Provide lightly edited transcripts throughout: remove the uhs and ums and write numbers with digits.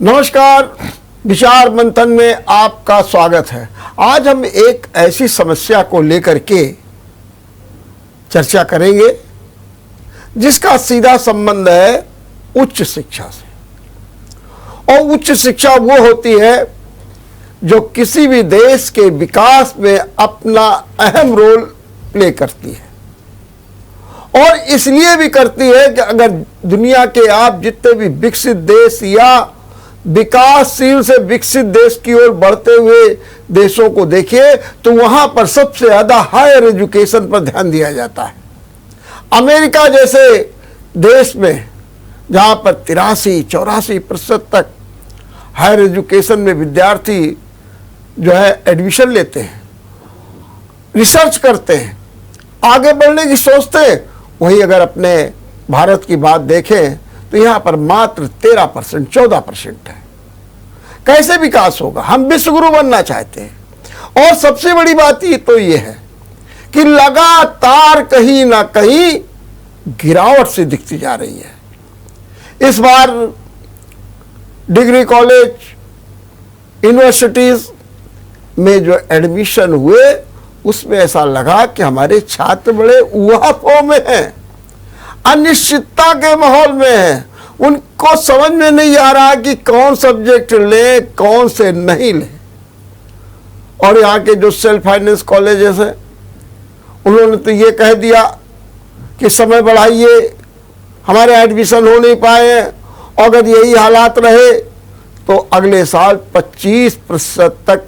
नमस्कार, विचार मंथन में आपका स्वागत है। आज हम एक ऐसी समस्या को लेकर के चर्चा करेंगे जिसका सीधा संबंध है उच्च शिक्षा से। और उच्च शिक्षा वो होती है जो किसी भी देश के विकास में अपना अहम रोल प्ले करती है, और इसलिए भी करती है कि अगर दुनिया के आप जितने भी विकसित देश या विकासशील से विकसित देश की ओर बढ़ते हुए देशों को देखिए तो वहां पर सबसे ज्यादा हायर एजुकेशन पर ध्यान दिया जाता है। अमेरिका जैसे देश में जहां पर 83-84% तक हायर एजुकेशन में विद्यार्थी जो है एडमिशन लेते हैं, रिसर्च करते हैं, आगे बढ़ने की सोचते हैं, वहीं अगर अपने भारत की बात देखें तो यहां पर मात्र 13%, 14% है। कैसे विकास होगा? हम विश्वगुरु बनना चाहते हैं। और सबसे बड़ी बात ये तो ये है कि लगातार कहीं ना कहीं गिरावट से दिखती जा रही है। इस बार डिग्री कॉलेज, यूनिवर्सिटीज में जो एडमिशन हुए उसमें ऐसा लगा कि हमारे छात्र बड़े उहापों में हैं, अनिश्चितता के माहौल में हैं। उनको समझ में नहीं आ रहा कि कौन सब्जेक्ट लें, कौन से नहीं लें। और यहाँ के जो सेल्फ फाइनेंस कॉलेजेस हैं उन्होंने तो ये कह दिया कि समय बढ़ाइए, हमारे एडमिशन हो नहीं पाए हैं, और अगर यही हालात रहे तो अगले साल 25% तक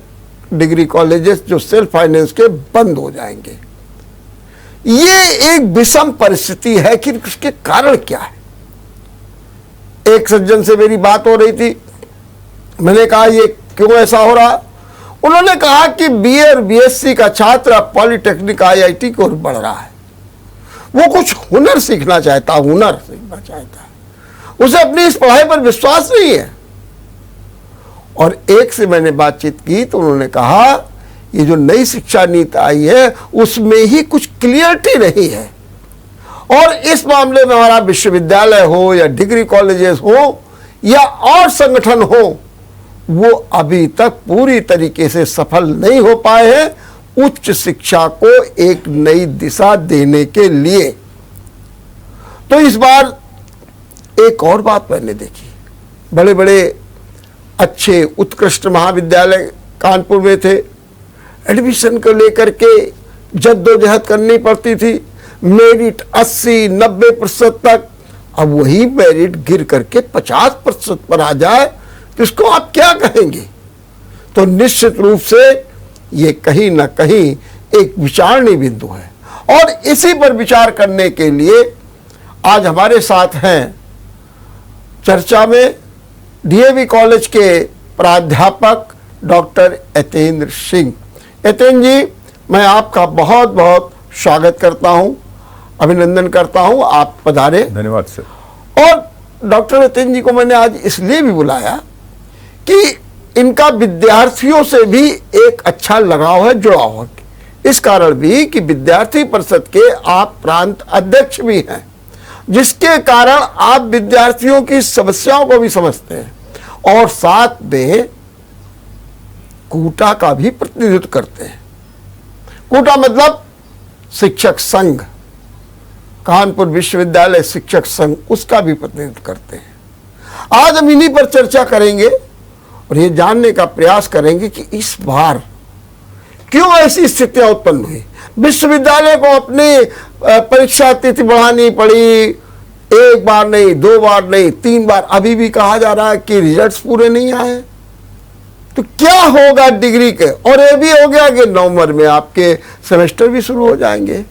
डिग्री कॉलेजेस जो सेल्फ फाइनेंस के बंद हो जाएंगे। ये एक विषम परिस्थिति है कि उसके कारण क्या है। एक सज्जन से मेरी बात हो रही थी, मैंने कहा ये क्यों ऐसा हो रहा? उन्होंने कहा कि बीए और बीएससी का छात्र पॉलिटेक्निक आईआईटी की ओर बढ़ रहा है। वो कुछ हुनर सीखना चाहता है, उसे अपनी इस पढ़ाई पर विश्वास नहीं है। और एक से मैंने बातचीत की तो उन्होंने कहा ये जो नई शिक्षा नीति आई है उसमें ही कुछ क्लियरिटी नहीं है, और इस मामले में हमारा विश्वविद्यालय हो या डिग्री कॉलेजेस हो या और संगठन हो, वो अभी तक पूरी तरीके से सफल नहीं हो पाए हैं उच्च शिक्षा को एक नई दिशा देने के लिए। तो इस बार एक और बात मैंने देखी, बड़े बड़े अच्छे उत्कृष्ट महाविद्यालय कानपुर में थे, एडमिशन को लेकर के जद्दोजहद करनी पड़ती थी, मेरिट 80-90% तक। अब वही मेरिट गिर करके 50% पर आ जाए तो इसको आप क्या कहेंगे? तो निश्चित रूप से ये कहीं ना कहीं एक विचारणीय बिंदु है, और इसी पर विचार करने के लिए आज हमारे साथ हैं चर्चा में डीएवी कॉलेज के प्राध्यापक डॉक्टर यतेंद्र सिंह। यतेंद्र जी, मैं आपका बहुत बहुत स्वागत करता हूं, अभिनंदन करता हूं, आप पधारे। धन्यवाद सर। और डॉक्टर यतेंद्र जी को मैंने आज इसलिए भी बुलाया कि इनका विद्यार्थियों से भी एक अच्छा लगाव है, जुड़ाव है। इस कारण भी कि विद्यार्थी परिषद के आप प्रांत अध्यक्ष भी हैं, जिसके कारण आप विद्यार्थियों की समस्याओं को भी समझते हैं, और साथ में कूटा का भी प्रतिनिधित्व करते हैं। कूटा मतलब शिक्षक संघ, कानपुर विश्वविद्यालय शिक्षक संघ, उसका भी प्रतिनिधित्व करते हैं। आज हम इन्हीं पर चर्चा करेंगे और ये जानने का प्रयास करेंगे कि इस बार क्यों ऐसी स्थितियां उत्पन्न हुई। विश्वविद्यालय को अपनी परीक्षा तिथि बढ़ानी पड़ी, एक बार नहीं, 2 बार नहीं, 3 बार। अभी भी कहा जा रहा है कि रिजल्ट्स पूरे नहीं आए। तो क्या होगा डिग्री के? और ये भी हो गया कि नवंबर में आपके सेमेस्टर भी शुरू हो जाएंगे।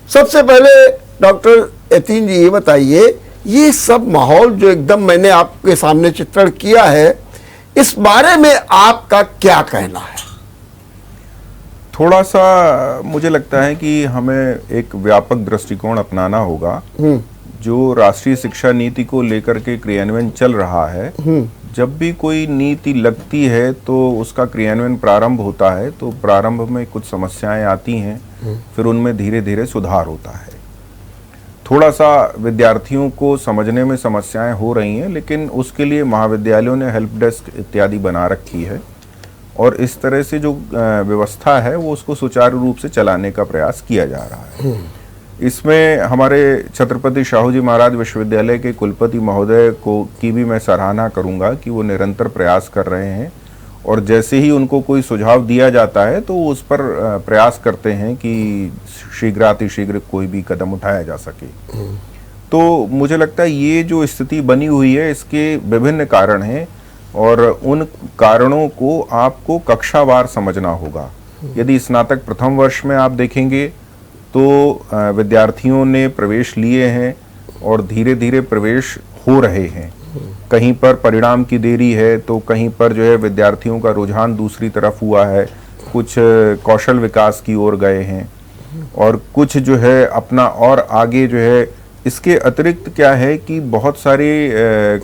सबसे पहले डॉक्टर यतेंद्र जी ये बताइए, ये सब माहौल जो एकदम मैंने आपके सामने चित्रण किया है, इस बारे में आपका क्या कहना है? थोड़ा सा मुझे लगता है कि हमें एक व्यापक दृष्टिकोण अपनाना होगा। जो राष्ट्रीय शिक्षा नीति को लेकर के क्रियान्वयन चल रहा है, जब भी कोई नीति लगती है तो उसका क्रियान्वयन प्रारंभ होता है, तो प्रारंभ में कुछ समस्याएं आती हैं, फिर उनमें धीरे धीरे सुधार होता है। थोड़ा सा विद्यार्थियों को समझने में समस्याएं हो रही हैं, लेकिन उसके लिए महाविद्यालयों ने हेल्प डेस्क इत्यादि बना रखी है और इस तरह से जो व्यवस्था है वो उसको सुचारू रूप से चलाने का प्रयास किया जा रहा है। इसमें हमारे छत्रपति शाहू जी महाराज विश्वविद्यालय के कुलपति महोदय को की भी मैं सराहना करूंगा कि वो निरंतर प्रयास कर रहे हैं और जैसे ही उनको कोई सुझाव दिया जाता है तो उस पर प्रयास करते हैं कि शीघ्रातिशीघ्र कोई भी कदम उठाया जा सके। तो मुझे लगता है ये जो स्थिति बनी हुई है इसके विभिन्न कारण हैं और उन कारणों को आपको कक्षावार समझना होगा। यदि स्नातक प्रथम वर्ष में आप देखेंगे तो विद्यार्थियों ने प्रवेश लिए हैं और धीरे धीरे प्रवेश हो रहे हैं। कहीं पर परिणाम की देरी है तो कहीं पर जो है विद्यार्थियों का रुझान दूसरी तरफ हुआ है, कुछ कौशल विकास की ओर गए हैं और कुछ जो है अपना और आगे जो है। इसके अतिरिक्त क्या है कि बहुत सारे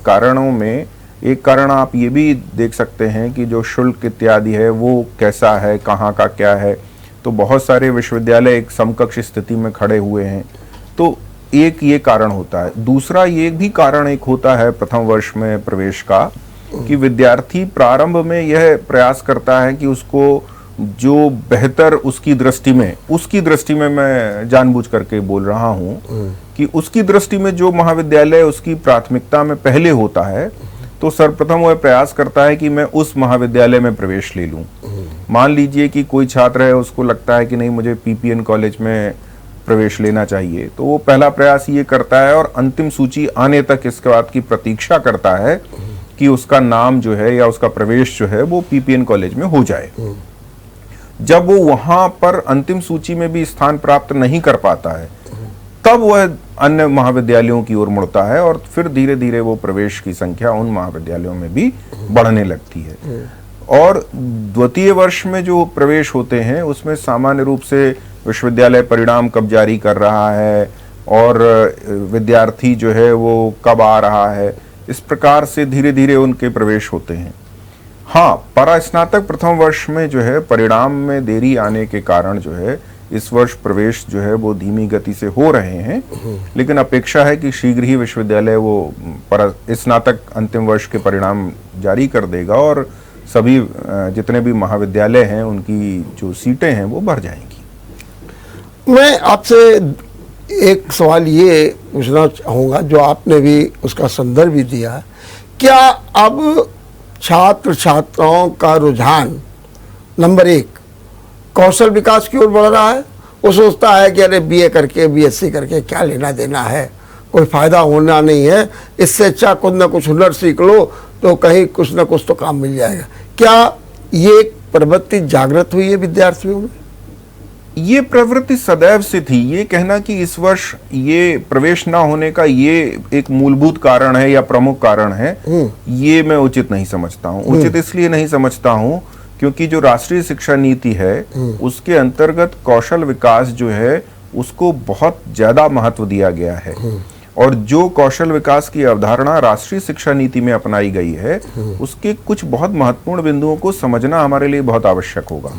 कारणों में एक कारण आप ये भी देख सकते हैं कि जो शुल्क इत्यादि है वो कैसा है, कहाँ का क्या है। तो बहुत सारे विश्वविद्यालय एक समकक्ष स्थिति में खड़े हुए हैं, तो एक ये कारण होता है। दूसरा ये भी कारण एक होता है प्रथम वर्ष में प्रवेश का कि विद्यार्थी प्रारंभ में यह प्रयास करता है कि उसको जो बेहतर उसकी दृष्टि में मैं जानबूझ करके बोल रहा हूँ कि उसकी दृष्टि में जो महाविद्यालय उसकी प्राथमिकता में पहले होता है तो सर्वप्रथम वह प्रयास करता है कि मैं उस महाविद्यालय में प्रवेश ले लूं। मान लीजिए कि कोई छात्र है, उसको लगता है कि नहीं मुझे पीपीएन कॉलेज में प्रवेश लेना चाहिए, तो वो पहला प्रयास ये करता है और अंतिम सूची आने तक इसके बाद की प्रतीक्षा करता है कि उसका नाम जो है या उसका प्रवेश जो है वो पीपीएन कॉलेज में हो जाए। जब वो वहां पर अंतिम सूची में भी स्थान प्राप्त नहीं कर पाता है तब वह अन्य महाविद्यालयों की ओर मुड़ता है और फिर धीरे धीरे वो प्रवेश की संख्या उन महाविद्यालयों में भी बढ़ने लगती है। और द्वितीय वर्ष में जो प्रवेश होते हैं उसमें सामान्य रूप से विश्वविद्यालय परिणाम कब जारी कर रहा है और विद्यार्थी जो है वो कब आ रहा है, इस प्रकार से धीरे धीरे उनके प्रवेश होते हैं। हाँ, परास्नातक प्रथम वर्ष में जो है परिणाम में देरी आने के कारण जो है इस वर्ष प्रवेश जो है वो धीमी गति से हो रहे हैं, लेकिन अपेक्षा है कि शीघ्र ही विश्वविद्यालय वो स्नातक अंतिम वर्ष के परिणाम जारी कर देगा और सभी जितने भी महाविद्यालय हैं उनकी जो सीटें हैं वो भर जाएंगी। मैं आपसे एक सवाल ये पूछना चाहूँगा जो आपने भी उसका संदर्भ भी दिया है, क्या अब छात्र छात्राओं का रुझान नंबर एक कौशल विकास की ओर बढ़ रहा है? वो सोचता है कि अरे बीए करके बीएससी करके क्या लेना देना है, कोई फायदा होना नहीं है, इससे अच्छा कुछ ना कुछ हुनर सीख लो तो कहीं कुछ ना कुछ तो काम मिल जाएगा। क्या ये प्रवृत्ति जागृत हुई है विद्यार्थियों में? ये प्रवृत्ति सदैव से थी। ये कहना कि इस वर्ष ये प्रवेश ना होने का ये एक मूलभूत कारण है या प्रमुख कारण है, ये मैं उचित नहीं समझता हूँ। उचित इसलिए नहीं समझता हूँ क्योंकि जो राष्ट्रीय शिक्षा नीति है उसके अंतर्गत कौशल विकास जो है उसको बहुत ज्यादा महत्व दिया गया है और जो कौशल विकास की अवधारणा राष्ट्रीय शिक्षा नीति में अपनाई गई है उसके कुछ बहुत महत्वपूर्ण बिंदुओं को समझना हमारे लिए बहुत आवश्यक होगा।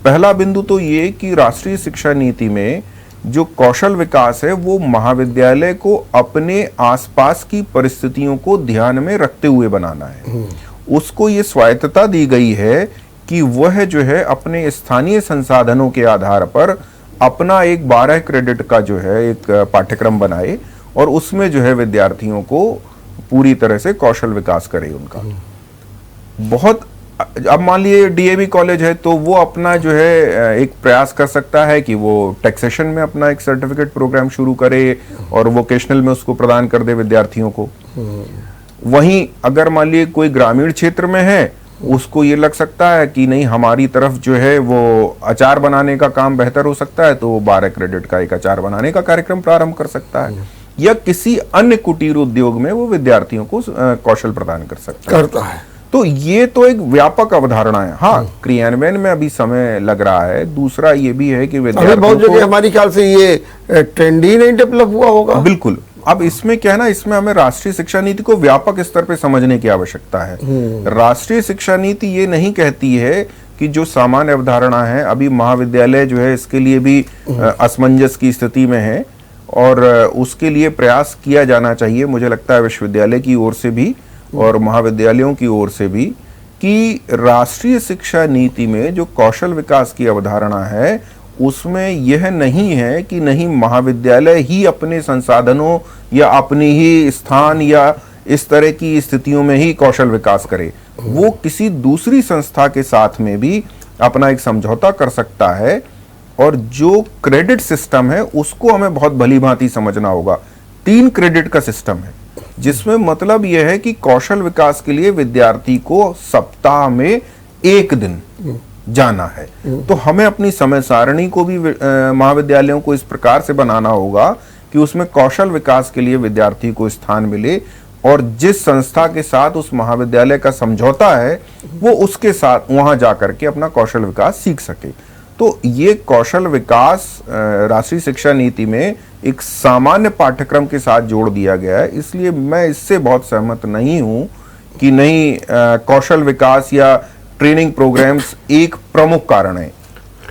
पहला बिंदु तो ये कि राष्ट्रीय शिक्षा नीति में जो कौशल विकास है वो महाविद्यालय को अपने आसपास की परिस्थितियों को ध्यान में रखते हुए बनाना है। उसको ये स्वायत्तता दी गई है कि वह जो है अपने स्थानीय संसाधनों के आधार पर अपना एक 12 क्रेडिट का जो है एक पाठ्यक्रम बनाए और उसमें जो है विद्यार्थियों को पूरी तरह से कौशल विकास करे उनका। बहुत अब मान लीजिए डीएवी कॉलेज है तो वो अपना जो है एक प्रयास कर सकता है कि वो टैक्सेशन में अपना एक सर्टिफिकेट प्रोग्राम शुरू करे और वोकेशनल में उसको प्रदान कर दे विद्यार्थियों को। वहीं अगर मान लीजिए कोई ग्रामीण क्षेत्र में है उसको ये लग सकता है कि नहीं हमारी तरफ जो है वो अचार बनाने का काम बेहतर हो सकता है तो वो 12 क्रेडिट का एक अचार बनाने का कार्यक्रम प्रारंभ कर सकता है या किसी अन्य कुटीर उद्योग में वो विद्यार्थियों को कौशल प्रदान कर सकता है। तो ये तो एक व्यापक अवधारणा है। हाँ, क्रियान्वयन में अभी समय लग रहा है। दूसरा ये भी है कि विद्यार्थियों बहुत जगह हमारी ख्याल से ये ट्रेंड ही नहीं डेवलप हुआ होगा। बिल्कुल। अब इसमें क्या है ना, इसमें हमें राष्ट्रीय शिक्षा नीति को व्यापक स्तर पे समझने की आवश्यकता है। राष्ट्रीय शिक्षा नीति ये नहीं कहती है कि जो सामान्य अवधारणा है, अभी महाविद्यालय जो है इसके लिए भी असमंजस की स्थिति में है और उसके लिए प्रयास किया जाना चाहिए, मुझे लगता है विश्वविद्यालय की ओर से भी और महाविद्यालयों की ओर से भी, कि राष्ट्रीय शिक्षा नीति में जो कौशल विकास की अवधारणा है उसमें यह नहीं है कि नहीं महाविद्यालय ही अपने संसाधनों या अपनी ही स्थान या इस तरह की स्थितियों में ही कौशल विकास करे, वो किसी दूसरी संस्था के साथ में भी अपना एक समझौता कर सकता है। और जो क्रेडिट सिस्टम है उसको हमें बहुत भली भांति समझना होगा। 3 क्रेडिट का सिस्टम है, जिसमें मतलब यह है कि कौशल विकास के लिए विद्यार्थी को सप्ताह में 1 दिन जाना है। तो हमें अपनी समय सारणी को भी महाविद्यालयों को इस प्रकार से बनाना होगा कि उसमें कौशल विकास के लिए विद्यार्थी को स्थान मिले, और जिस संस्था के साथ उस महाविद्यालय का समझौता है वो उसके साथ वहां जाकर के अपना कौशल विकास सीख सके। तो ये कौशल विकास राष्ट्रीय शिक्षा नीति में एक सामान्य पाठ्यक्रम के साथ जोड़ दिया गया है, इसलिए मैं इससे बहुत सहमत नहीं हूं कि नहीं कौशल विकास या ट्रेनिंग प्रोग्राम्स एक प्रमुख कारण है।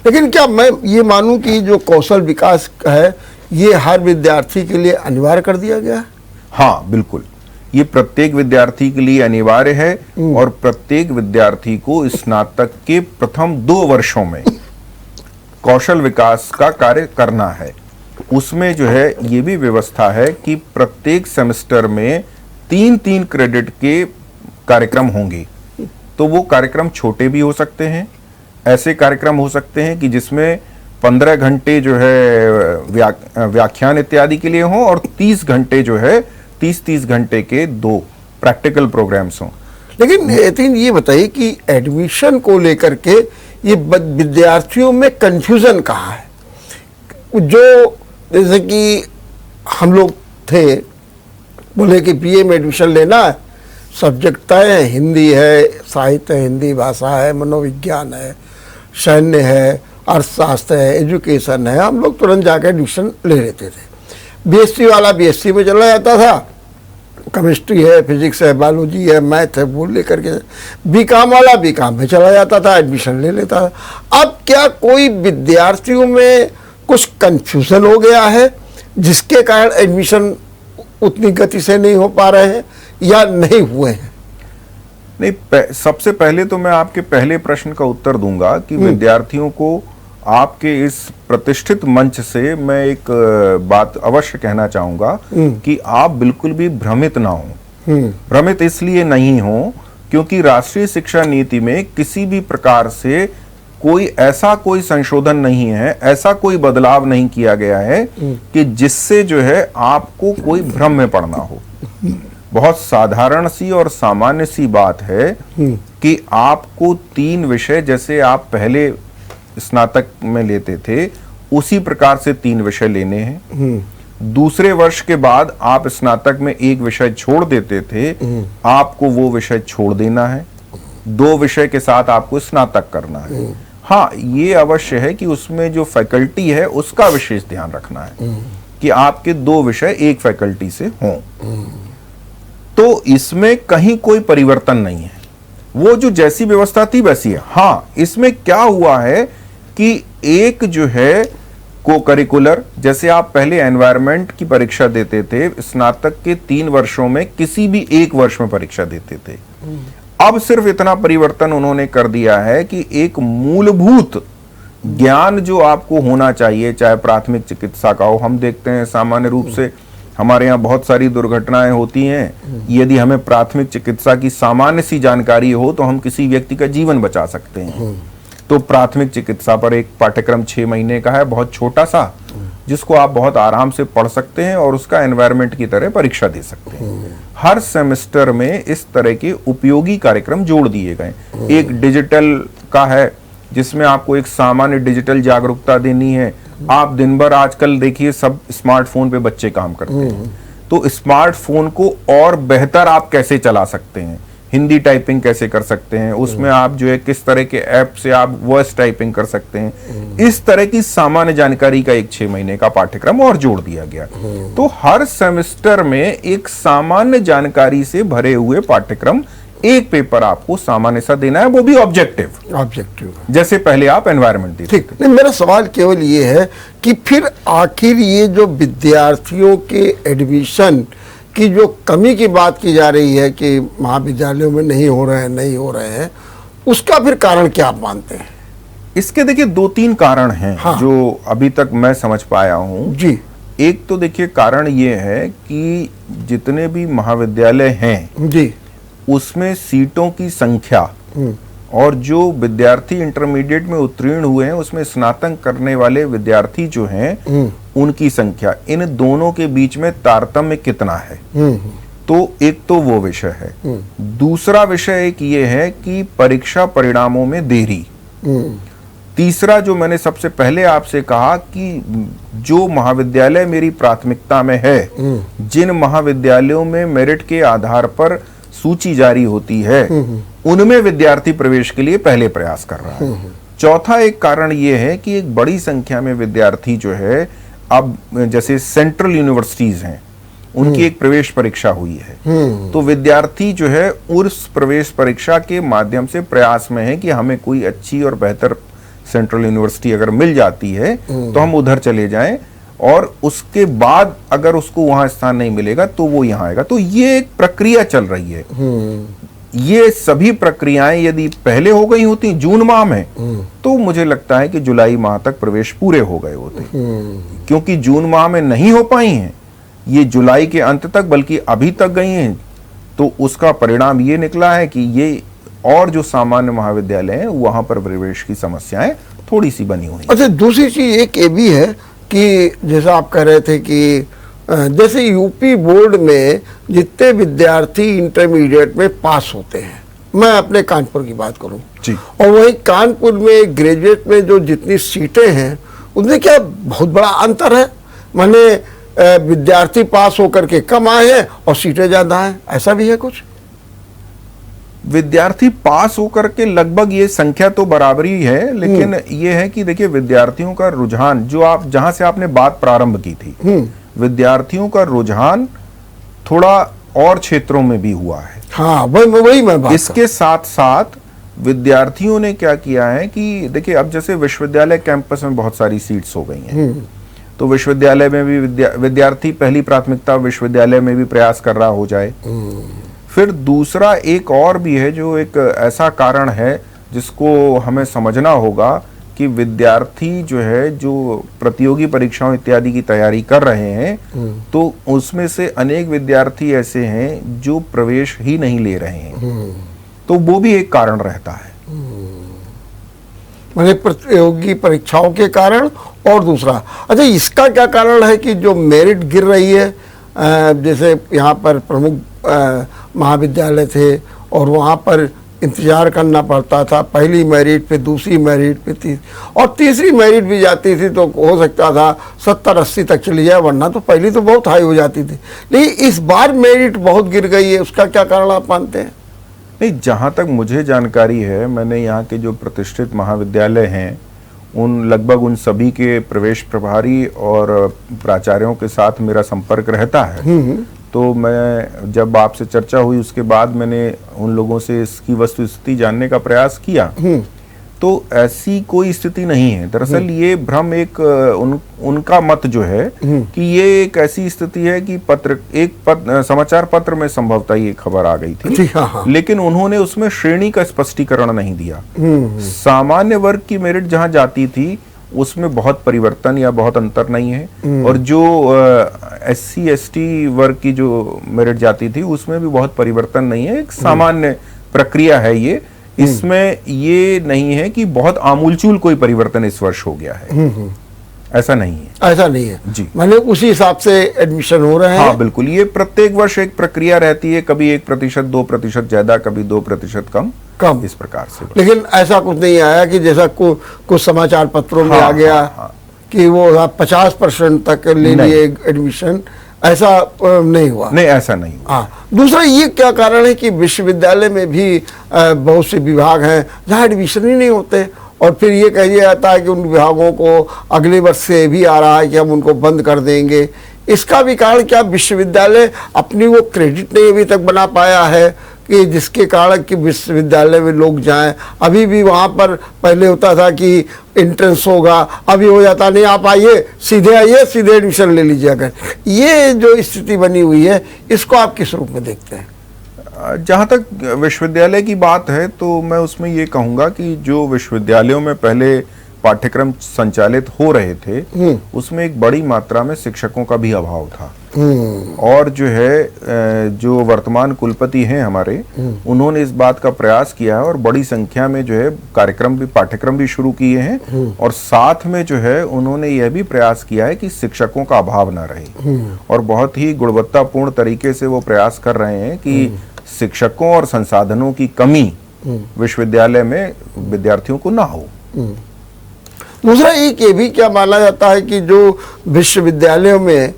लेकिन क्या मैं ये मानूं कि जो कौशल विकास है ये हर विद्यार्थी के लिए अनिवार्य कर दिया गया है? हाँ बिल्कुल, ये प्रत्येक विद्यार्थी के लिए अनिवार्य है, और प्रत्येक विद्यार्थी को स्नातक के प्रथम 2 वर्षों में कौशल विकास का कार्य करना है। उसमें जो है ये भी व्यवस्था है कि प्रत्येक सेमेस्टर में 3-3 क्रेडिट के कार्यक्रम होंगे। तो वो कार्यक्रम छोटे भी हो सकते हैं, ऐसे कार्यक्रम हो सकते हैं कि जिसमें 15 घंटे जो है व्याख्यान इत्यादि के लिए हों, और 30 घंटे जो है 30-30 घंटे के 2 प्रैक्टिकल प्रोग्राम्स हों। लेकिन ये बताइए कि एडमिशन को लेकर के ये विद्यार्थियों में कंफ्यूजन कहाँ है? जो जैसे कि हम लोग थे, बोले कि बीए में एडमिशन लेना है, सब्जेक्ट तय है, हिंदी है, साहित्य है, हिंदी भाषा है, मनोविज्ञान है, सैन्य है, अर्थशास्त्र है, एजुकेशन है, हम लोग तुरंत जाकर एडमिशन ले लेते थे। बीएससी वाला बीएससी में चला जाता था, केमिस्ट्री है, फिजिक्स है, बायोलॉजी है, मैथ है, वो लेकर के बीकॉम वाला बीकॉम में चला जाता था, एडमिशन ले लेता था। अब क्या कोई विद्यार्थियों में कुछ कंफ्यूजन हो गया है जिसके कारण एडमिशन उतनी गति से नहीं हो पा रहे हैं या नहीं हुए हैं? नहीं, सबसे पहले तो मैं आपके पहले प्रश्न का उत्तर दूंगा कि विद्यार्थियों को आपके इस प्रतिष्ठित मंच से मैं एक बात अवश्य कहना चाहूंगा कि आप बिल्कुल भी भ्रमित ना हो। भ्रमित इसलिए नहीं हो क्योंकि राष्ट्रीय शिक्षा नीति में किसी भी प्रकार से कोई संशोधन नहीं है, ऐसा कोई बदलाव नहीं किया गया है कि जिससे जो है आपको कोई भ्रम में पड़ना हो। बहुत साधारण सी और सामान्य सी बात है कि आपको 3 विषय जैसे आप पहले स्नातक में लेते थे उसी प्रकार से 3 विषय लेने हैं। दूसरे वर्ष के बाद आप स्नातक में 1 विषय छोड़ देते थे, आपको वो विषय छोड़ देना है। 2 विषय के साथ आपको स्नातक करना है। हाँ, ये अवश्य है कि उसमें जो फैकल्टी है उसका विशेष ध्यान रखना है कि आपके 2 विषय एक फैकल्टी से हों। तो इसमें कहीं कोई परिवर्तन नहीं है, वो जो जैसी व्यवस्था थी वैसी है। हाँ, इसमें क्या हुआ है कि एक जो है को करिकुलर, जैसे आप पहले एनवायरनमेंट की परीक्षा देते थे, स्नातक के 3 वर्षों में किसी भी 1 वर्ष में परीक्षा देते थे। अब सिर्फ इतना परिवर्तन उन्होंने कर दिया है कि एक मूलभूत ज्ञान जो आपको होना चाहिए, चाहे प्राथमिक चिकित्सा का हो, हम देखते हैं सामान्य रूप से हमारे यहाँ बहुत सारी दुर्घटनाएं होती हैं। यदि हमें प्राथमिक चिकित्सा की सामान्य सी जानकारी हो तो हम किसी व्यक्ति का जीवन बचा सकते हैं। तो प्राथमिक चिकित्सा पर एक पाठ्यक्रम 6 महीने का है, बहुत छोटा सा, जिसको आप बहुत आराम से पढ़ सकते हैं और उसका एनवायरनमेंट की तरह परीक्षा दे सकते हैं। हर सेमेस्टर में इस तरह के उपयोगी कार्यक्रम जोड़ दिए गए। एक डिजिटल का है जिसमें आपको एक सामान्य डिजिटल जागरूकता देनी है। आप दिन भर आजकल देखिए सब स्मार्टफोन पे बच्चे काम करते हैं, तो स्मार्टफोन को और बेहतर आप कैसे चला सकते हैं, हिंदी टाइपिंग कैसे कर सकते हैं, उसमें आप जो है किस तरह के ऐप से आप वॉइस टाइपिंग कर सकते हैं, इस तरह की सामान्य जानकारी का एक 6 महीने का पाठ्यक्रम और जोड़ दिया गया। तो हर सेमेस्टर में एक सामान्य जानकारी से भरे हुए पाठ्यक्रम एक पेपर आपको सामान्य सा देना है, वो भी ऑब्जेक्टिव, जैसे पहले आप एनवायरमेंट देते ठीक। नहीं, मेरा सवाल केवल ये है कि फिर आखिर ये जो विद्यार्थियों के एडमिशन की जो कमी की बात की जा रही है कि महाविद्यालयों में नहीं हो रहे हैं, उसका फिर कारण क्या आप मानते हैं? इसके देखिए 2-3 कारण हैं। हाँ। जो अभी तक मैं समझ पाया हूं जी। एक तो देखिए कारण ये है कि जितने भी महाविद्यालय हैं जी, उसमें सीटों की संख्या और जो विद्यार्थी इंटरमीडिएट में उत्तीर्ण हुए हैं उसमें स्नातक करने वाले विद्यार्थी जो हैं उनकी संख्या, इन दोनों के बीच में तारतम्य कितना है। तो एक तो वो विषय है। दूसरा विषय एक ये है कि परीक्षा परिणामों में देरी। तीसरा जो मैंने सबसे पहले आपसे कहा कि जो महाविद्यालय मेरी प्राथमिकता में है, जिन महाविद्यालयों में मेरिट के आधार पर सूची जारी होती है, उनमें विद्यार्थी प्रवेश के लिए पहले प्रयास कर रहा है। चौथा एक कारण ये है कि एक बड़ी संख्या में विद्यार्थी जो है, अब जैसे सेंट्रल यूनिवर्सिटीज हैं, उनकी एक प्रवेश परीक्षा हुई है, तो विद्यार्थी जो है उस प्रवेश परीक्षा के माध्यम से प्रयास में है कि हमें कोई अच्छी और बेहतर सेंट्रल यूनिवर्सिटी अगर मिल जाती है तो हम उधर चले जाएं, और उसके बाद अगर उसको वहां स्थान नहीं मिलेगा तो वो यहाँ आएगा। तो ये एक प्रक्रिया चल रही है। ये सभी प्रक्रियाएं यदि पहले हो गई होती जून माह में, तो मुझे लगता है कि जुलाई माह तक प्रवेश पूरे हो गए होते। क्योंकि जून माह में नहीं हो पाई हैं, ये जुलाई के अंत तक बल्कि अभी तक गई हैं, तो उसका परिणाम ये निकला है कि ये और जो सामान्य महाविद्यालय हैं वहां पर प्रवेश की समस्याएं थोड़ी सी बनी हुई। अच्छा, दूसरी चीज एक ये भी है कि जैसा आप कह रहे थे कि जैसे यूपी बोर्ड में जितने विद्यार्थी इंटरमीडिएट में पास होते हैं, मैं अपने कानपुर की बात करूं जी, और वहीं कानपुर में ग्रेजुएट में जो जितनी सीटें हैं उनमें क्या बहुत बड़ा अंतर है? माने विद्यार्थी पास होकर के कम आए हैं और सीटें ज्यादा हैं, ऐसा भी है कुछ? विद्यार्थी पास होकर के लगभग ये संख्या तो बराबरी है, लेकिन ये है कि देखिए विद्यार्थियों का रुझान, जो आप जहां से आपने बात प्रारंभ की थी, विद्यार्थियों का रुझान थोड़ा और क्षेत्रों में भी हुआ है। हाँ, वही मैं बात। इसके साथ साथ विद्यार्थियों ने क्या किया है कि देखिए अब जैसे विश्वविद्यालय कैंपस में बहुत सारी सीट्स हो गई हैं, तो विश्वविद्यालय में भी विद्यार्थी पहली प्राथमिकता विश्वविद्यालय में भी प्रयास कर रहा हो जाए। फिर दूसरा एक और भी है जो एक ऐसा कारण है जिसको हमें समझना होगा कि विद्यार्थी जो है जो प्रतियोगी परीक्षाओं इत्यादि की तैयारी कर रहे हैं, तो उसमें से अनेक विद्यार्थी ऐसे हैं जो प्रवेश ही नहीं ले रहे हैं, तो वो भी एक कारण रहता है। माने प्रतियोगी परीक्षाओं के कारण। और दूसरा, अच्छा, इसका क्या कारण है कि जो मेरिट गिर रही है, जैसे यहाँ पर प्रमुख महाविद्यालय थे और वहाँ पर इंतजार करना पड़ता था, पहली मेरिट पे, दूसरी मेरिट पे, और तीसरी मेरिट भी जाती थी तो हो सकता था 70-80 तक चली जाए, वरना तो पहली तो बहुत हाई हो जाती थी। लेकिन इस बार मेरिट बहुत गिर गई है, उसका क्या कारण आप मानते हैं? नहीं, जहाँ तक मुझे जानकारी है, मैंने यहाँ के जो प्रतिष्ठित महाविद्यालय हैं उन लगभग उन सभी के प्रवेश प्रभारी और प्राचार्यों के साथ मेरा संपर्क रहता है। तो मैं जब आपसे चर्चा हुई उसके बाद मैंने उन लोगों से इसकी वस्तुस्थिति जानने का प्रयास किया, तो ऐसी कोई स्थिति नहीं है। दरअसल ये भ्रम एक उनका मत जो है कि ये एक ऐसी स्थिति है कि समाचार पत्र में संभवतः ये खबर आ गई थी, लेकिन उन्होंने उसमें श्रेणी का स्पष्टीकरण नहीं दिया। सामान्य वर्ग की मेरिट जहां जाती थी उसमें बहुत परिवर्तन या बहुत अंतर नहीं है, और जो SC ST वर्ग की जो मेरिट जाती थी उसमें भी बहुत परिवर्तन नहीं है। एक सामान्य प्रक्रिया है ये, इसमें ये नहीं है कि बहुत आमूलचूल कोई परिवर्तन इस वर्ष हो गया है, ऐसा नहीं है। ऐसा नहीं है जी, मैंने उसी हिसाब से एडमिशन हो रहे हैं। हाँ बिल्कुल, ये प्रत्येक वर्ष एक प्रक्रिया रहती है, कभी 1%, 2% ज्यादा, कभी 2% कम, इस प्रकार से। लेकिन ऐसा कुछ नहीं आया कि जैसा कुछ समाचार पत्रों में आ गया कि वो 50% तक ले लिए एडमिशन, ऐसा नहीं हुआ। नहीं, ऐसा नहीं हुआ। हाँ, दूसरा ये क्या कारण है कि विश्वविद्यालय में भी बहुत से विभाग हैं जहाँ एडमिशन ही नहीं होते, और फिर ये कह दिया जाता है कि उन विभागों को अगले वर्ष से भी आ रहा है कि हम उनको बंद कर देंगे। इसका भी कारण क्या विश्वविद्यालय अपनी वो क्रेडिट नहीं अभी तक बना पाया है कि जिसके कारण कि विश्वविद्यालय में लोग जाएं। अभी भी वहाँ पर पहले होता था कि एंट्रेंस होगा, अभी हो जाता नहीं, आप आइए, सीधे एडमिशन ले लीजिए। अगर ये जो स्थिति बनी हुई है, इसको आप किस रूप में देखते हैं? जहाँ तक विश्वविद्यालय की बात है तो मैं उसमें ये कहूँगा कि जो विश्वविद्यालयों में पहले पाठ्यक्रम संचालित हो रहे थे उसमें एक बड़ी मात्रा में शिक्षकों का भी अभाव था। और जो है जो वर्तमान कुलपति हैं हमारे, उन्होंने इस बात का प्रयास किया है और बड़ी संख्या में जो है पाठ्यक्रम भी शुरू किए हैं। और साथ में जो है उन्होंने यह भी प्रयास किया है कि शिक्षकों का अभाव ना रहे, और बहुत ही गुणवत्तापूर्ण तरीके से वो प्रयास कर रहे हैं कि शिक्षकों और संसाधनों की कमी विश्वविद्यालय में विद्यार्थियों को ना हो। दूसरा एक ये भी क्या माना जाता है कि जो विश्वविद्यालयों में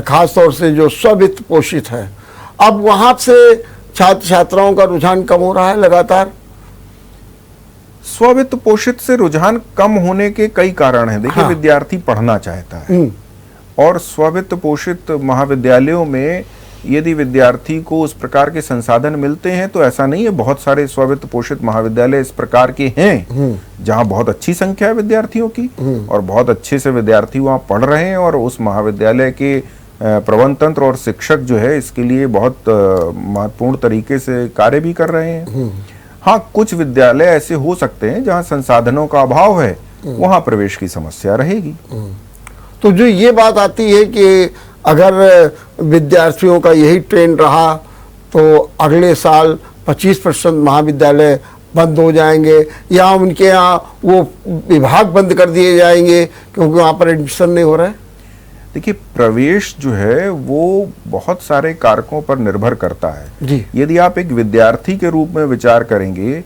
खास तौर से जो स्ववित्त पोषित है, अब वहाँ से छात्र छात्राओं का रुझान कम हो रहा है लगातार। स्ववित्त पोषित से रुझान कम होने के कई कारण हैं। देखिए, विद्यार्थी पढ़ना चाहता है और स्ववित्त पोषित महाविद्यालयों में यदि विद्यार्थी को उस प्रकार के संसाधन मिलते हैं तो ऐसा नहीं है, बहुत सारे स्ववित्त पोषित महाविद्यालय इस प्रकार के हैं जहां बहुत अच्छी संख्या है विद्यार्थियों की और बहुत अच्छे से विद्यार्थी वहां पढ़ रहे हैं और उस महाविद्यालय के प्रबंध तंत्र और शिक्षक जो है इसके लिए बहुत महत्वपूर्ण तरीके से कार्य भी कर रहे हैं। हाँ, कुछ विद्यालय ऐसे हो सकते हैं जहाँ संसाधनों का अभाव है, वहां प्रवेश की समस्या रहेगी। तो जो ये बात आती है कि अगर विद्यार्थियों का यही ट्रेंड रहा तो अगले साल 25% महाविद्यालय बंद हो जाएंगे या उनके यहाँ वो विभाग बंद कर दिए जाएंगे क्योंकि वहाँ पर एडमिशन नहीं हो रहा है। देखिए, प्रवेश जो है वो बहुत सारे कारकों पर निर्भर करता है जी। यदि आप एक विद्यार्थी के रूप में विचार करेंगे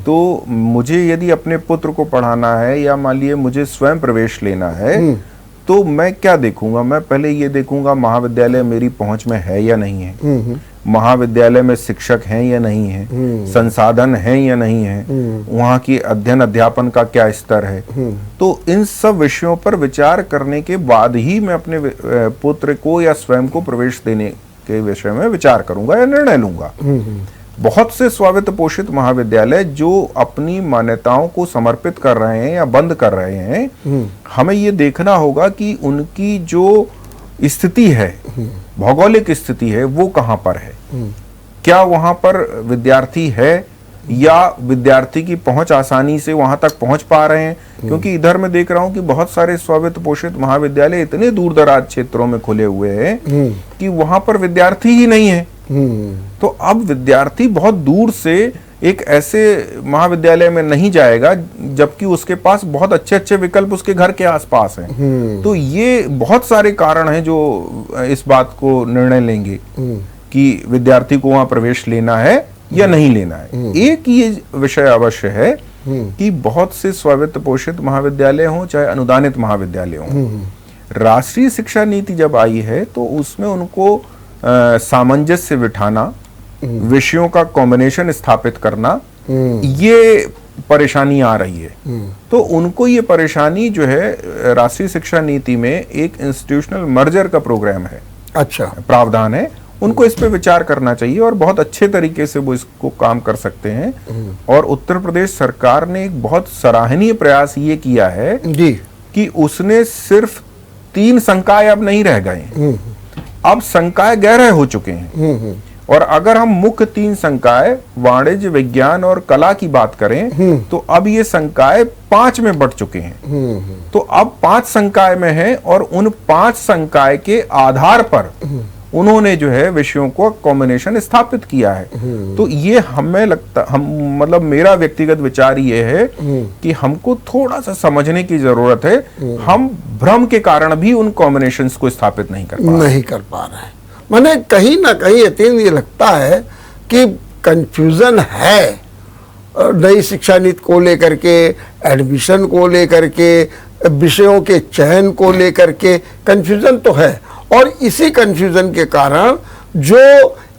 तो मुझे यदि अपने पुत्र को पढ़ाना है या मान लीजिए मुझे स्वयं प्रवेश लेना है तो मैं क्या देखूंगा? मैं पहले ये देखूंगा महाविद्यालय मेरी पहुंच में है या नहीं है, महाविद्यालय में शिक्षक हैं या नहीं है, संसाधन हैं या नहीं है, वहाँ की अध्ययन अध्यापन का क्या स्तर है। तो इन सब विषयों पर विचार करने के बाद ही मैं अपने पुत्र को या स्वयं को प्रवेश देने के विषय में विचार करूंगा या निर्णय लूंगा। बहुत से स्वायत्त पोषित महाविद्यालय जो अपनी मान्यताओं को समर्पित कर रहे हैं या बंद कर रहे हैं, हमें ये देखना होगा कि उनकी जो स्थिति है, भौगोलिक स्थिति है, वो कहाँ पर है। क्या वहां पर विद्यार्थी है या विद्यार्थी की पहुंच आसानी से वहां तक पहुंच पा रहे हैं? क्योंकि इधर मैं देख रहा हूं कि बहुत सारे स्वायत्त पोषित महाविद्यालय इतने दूर दराज क्षेत्रों में खुले हुए हैं कि वहां पर विद्यार्थी ही नहीं है। तो अब विद्यार्थी बहुत दूर से एक ऐसे महाविद्यालय में नहीं जाएगा जबकि उसके पास बहुत अच्छे अच्छे विकल्प उसके घर के आसपास हैं। तो ये बहुत सारे कारण हैं जो इस बात को निर्णय लेंगे कि विद्यार्थी को वहां प्रवेश लेना है या नहीं लेना है। एक ये विषय अवश्य है कि बहुत से स्वायत्त पोषित महाविद्यालय हों चाहे अनुदानित महाविद्यालय हों, राष्ट्रीय शिक्षा नीति जब आई है तो उसमें उनको सामंजस्य बिठाना, विषयों का कॉम्बिनेशन स्थापित करना, ये परेशानी आ रही है। तो उनको ये परेशानी जो है राष्ट्रीय शिक्षा नीति में एक इंस्टीट्यूशनल मर्जर का प्रोग्राम है, अच्छा प्रावधान है, उनको इस पे विचार करना चाहिए और बहुत अच्छे तरीके से वो इसको काम कर सकते हैं। और उत्तर प्रदेश सरकार ने एक बहुत सराहनीय प्रयास ये किया है जी कि उसने सिर्फ 3 संकाय अब नहीं रह गए, अब संकाय गहरे हो चुके हैं। और अगर हम मुख्य 3 संकाय वाणिज्य, विज्ञान और कला की बात करें तो अब ये संकाय 5 में बंट चुके हैं। तो अब 5 संकाय में है और उन 5 संकाय के आधार पर उन्होंने जो है विषयों को कॉम्बिनेशन स्थापित किया है। तो ये हमें लगता, मतलब मेरा व्यक्तिगत विचार ये है कि हमको थोड़ा सा समझने की जरूरत है। हम भ्रम के कारण भी उन कॉम्बिनेशंस को स्थापित नहीं कर पा रहे हैं। मैंने कहीं ना कहीं यकीन ये लगता है कि कंफ्यूजन है नई शिक्षा नीति को लेकर के, एडमिशन को लेकर के, विषयों के चयन को लेकर के कंफ्यूजन तो है। और इसी कंफ्यूजन के कारण जो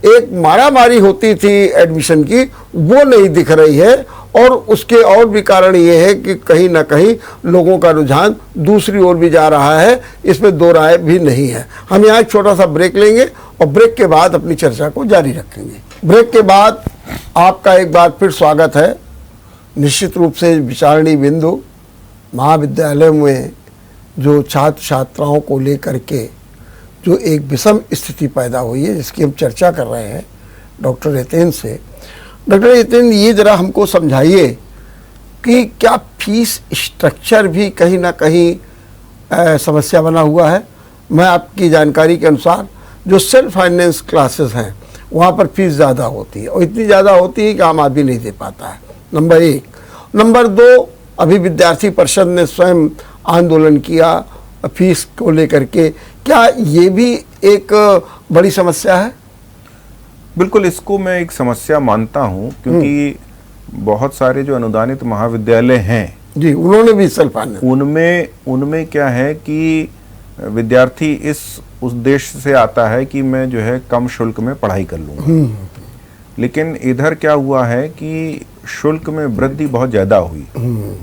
एक मारामारी होती थी एडमिशन की, वो नहीं दिख रही है। और उसके और भी कारण ये है कि कहीं ना कहीं लोगों का रुझान दूसरी ओर भी जा रहा है, इसमें दो राय भी नहीं है। हम यहाँ एक छोटा सा ब्रेक लेंगे और ब्रेक के बाद अपनी चर्चा को जारी रखेंगे। ब्रेक के बाद आपका एक बार फिर स्वागत है। निश्चित रूप से विचारणी बिंदु महाविद्यालय में जो छात्र छात्राओं को लेकर के जो एक विषम स्थिति पैदा हुई है, जिसकी हम चर्चा कर रहे हैं डॉक्टर यतेन से। डॉक्टर यतेन, ये ज़रा हमको समझाइए कि क्या फीस स्ट्रक्चर भी कहीं ना कहीं समस्या बना हुआ है। मैं आपकी जानकारी के अनुसार जो सेल्फ फाइनेंस क्लासेस हैं वहाँ पर फीस ज़्यादा होती है, और इतनी ज़्यादा होती है कि आम आदमी नहीं दे पाता है, नंबर एक। नंबर दो, अभी विद्यार्थी परिषद ने स्वयं आंदोलन किया फीस को लेकर के, क्या ये भी एक बड़ी समस्या है? बिल्कुल, इसको मैं एक समस्या मानता हूँ, क्योंकि बहुत सारे जो अनुदानित महाविद्यालय हैं जी, उन्होंने भी सेल्फ फाइनेंस, उनमें क्या है कि विद्यार्थी इस उद्देश्य से आता है कि मैं जो है कम शुल्क में पढ़ाई कर लूँगा। लेकिन इधर क्या हुआ है कि शुल्क में वृद्धि बहुत ज़्यादा हुई।